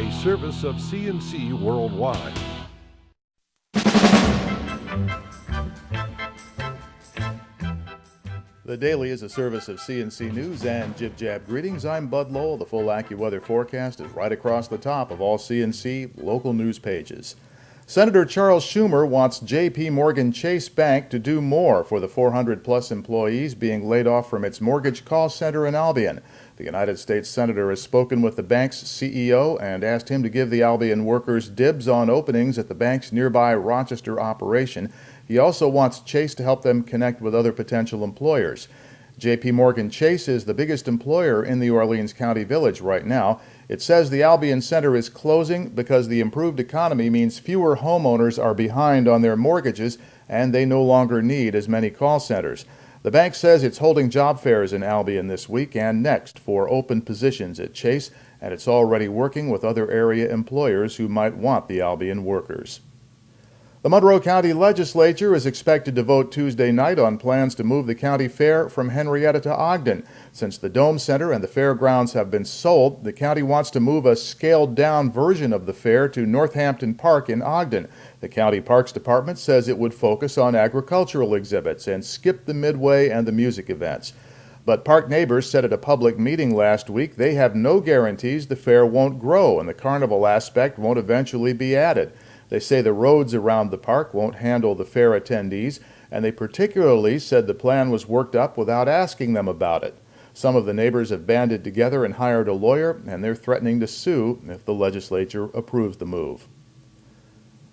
a service of CNC Worldwide. The Daily is a service of CNC News and Jib Jab Greetings. I'm Bud Lowell. The full AccuWeather forecast is right across the top of all CNC local news pages. Senator Charles Schumer wants J.P. Morgan Chase Bank to do more for the 400-plus employees being laid off from its mortgage call center in Albion. The United States Senator has spoken with the bank's CEO and asked him to give the Albion workers dibs on openings at the bank's nearby Rochester operation. He also wants Chase to help them connect with other potential employers. J.P. Morgan Chase is the biggest employer in the Orleans County Village right now. It says the Albion Center is closing because the improved economy means fewer homeowners are behind on their mortgages and they no longer need as many call centers. The bank says it's holding job fairs in Albion this week and next for open positions at Chase, and it's already working with other area employers who might want the Albion workers. The Monroe County Legislature is expected to vote Tuesday night on plans to move the county fair from Henrietta to Ogden. Since the Dome Center and the fairgrounds have been sold, the county wants to move a scaled-down version of the fair to Northampton Park in Ogden. The County Parks Department says it would focus on agricultural exhibits and skip the midway and the music events. But park neighbors said at a public meeting last week they have no guarantees the fair won't grow and the carnival aspect won't eventually be added. They say the roads around the park won't handle the fair attendees, and they particularly said the plan was worked up without asking them about it. Some of the neighbors have banded together and hired a lawyer, and they're threatening to sue if the legislature approves the move.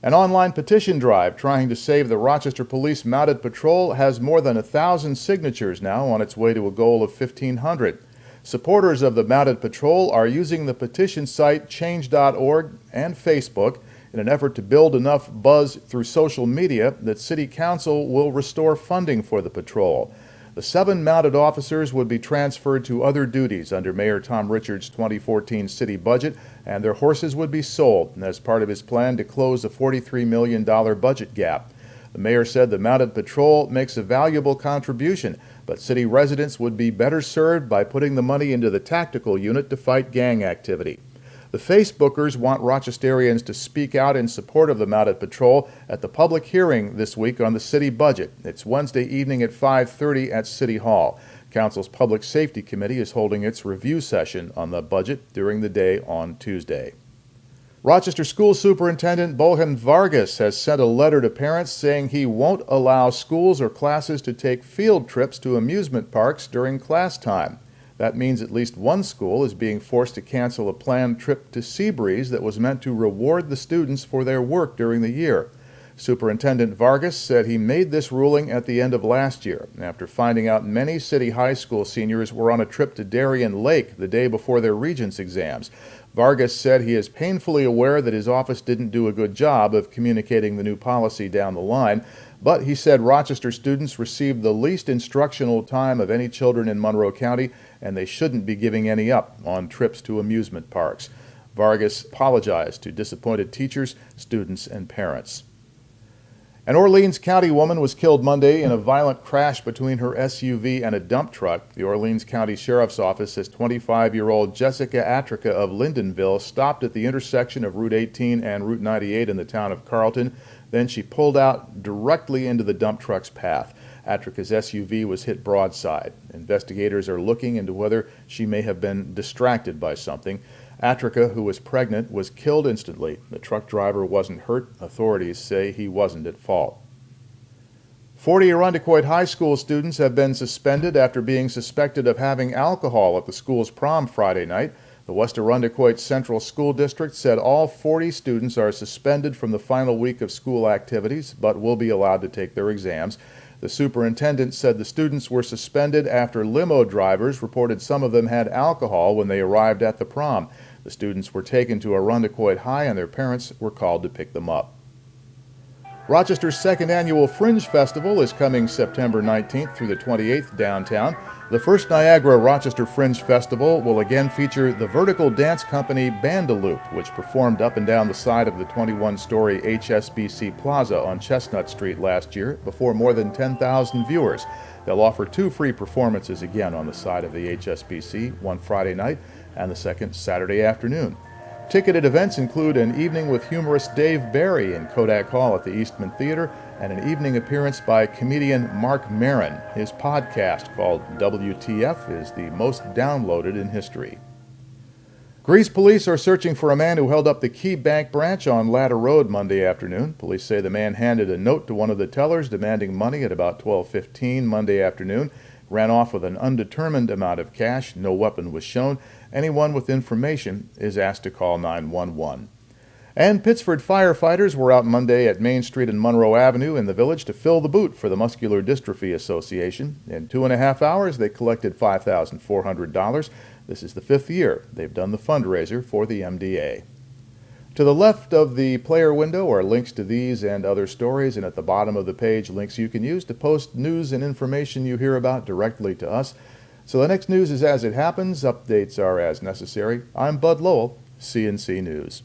An online petition drive trying to save the Rochester Police Mounted Patrol has more than 1,000 signatures now on its way to a goal of 1,500. Supporters of the Mounted Patrol are using the petition site change.org and Facebook in an effort to build enough buzz through social media that City Council will restore funding for the patrol. The 7 mounted officers would be transferred to other duties under Mayor Tom Richards' 2014 city budget, and their horses would be sold as part of his plan to close a $43 million budget gap. The mayor said the mounted patrol makes a valuable contribution, but city residents would be better served by putting the money into the tactical unit to fight gang activity. The Facebookers want Rochesterians to speak out in support of the Mounted Patrol at the public hearing this week on the city budget. It's Wednesday evening at 5:30 at City Hall. Council's Public Safety Committee is holding its review session on the budget during the day on Tuesday. Rochester School Superintendent Bohan Vargas has sent a letter to parents saying he won't allow schools or classes to take field trips to amusement parks during class time. That means at least one school is being forced to cancel a planned trip to Seabreeze that was meant to reward the students for their work during the year. Superintendent Vargas said he made this ruling at the end of last year after finding out many city high school seniors were on a trip to Darien Lake the day before their Regents exams. Vargas said he is painfully aware that his office didn't do a good job of communicating the new policy down the line, but he said Rochester students received the least instructional time of any children in Monroe County, and they shouldn't be giving any up on trips to amusement parks. Vargas apologized to disappointed teachers, students, and parents. An Orleans County woman was killed Monday in a violent crash between her SUV and a dump truck. The Orleans County Sheriff's Office says 25-year-old Jessica Atrica of Lindenville stopped at the intersection of Route 18 and Route 98 in the town of Carlton. Then she pulled out directly into the dump truck's path. Atrica's SUV was hit broadside. Investigators are looking into whether she may have been distracted by something. Atrica, who was pregnant, was killed instantly. The truck driver wasn't hurt. Authorities say he wasn't at fault. 40 Arundecoit High School students have been suspended after being suspected of having alcohol at the school's prom Friday night. The West Arundecoit Central School District said all 40 students are suspended from the final week of school activities, but will be allowed to take their exams. The superintendent said the students were suspended after limo drivers reported some of them had alcohol when they arrived at the prom. The students were taken to Arundecoit High and their parents were called to pick them up. Rochester's second annual Fringe Festival is coming September 19th through the 28th downtown. The first Niagara Rochester Fringe Festival will again feature the vertical dance company Bandaloop, which performed up and down the side of the 21-story HSBC Plaza on Chestnut Street last year before more than 10,000 viewers. They'll offer 2 free performances again on the side of the HSBC, one Friday night and the second Saturday afternoon. Ticketed events include an evening with humorist Dave Barry in Kodak Hall at the Eastman Theater and an evening appearance by comedian Mark Maron. His podcast, called WTF, is the most downloaded in history. Greece police are searching for a man who held up the Key Bank branch on Ladder Road Monday afternoon. Police say the man handed a note to one of the tellers demanding money at about 12:15 Monday afternoon, ran off with an undetermined amount of cash. No weapon was shown. Anyone with information is asked to call 911. And Pittsford firefighters were out Monday at Main Street and Monroe Avenue in the Village to fill the boot for the Muscular Dystrophy Association. In 2.5 hours, they collected $5,400. This is the 5th year they've done the fundraiser for the MDA. To the left of the player window are links to these and other stories, and at the bottom of the page, links you can use to post news and information you hear about directly to us. So the next news is as it happens. Updates are as necessary. I'm Bud Lowell, CNC News.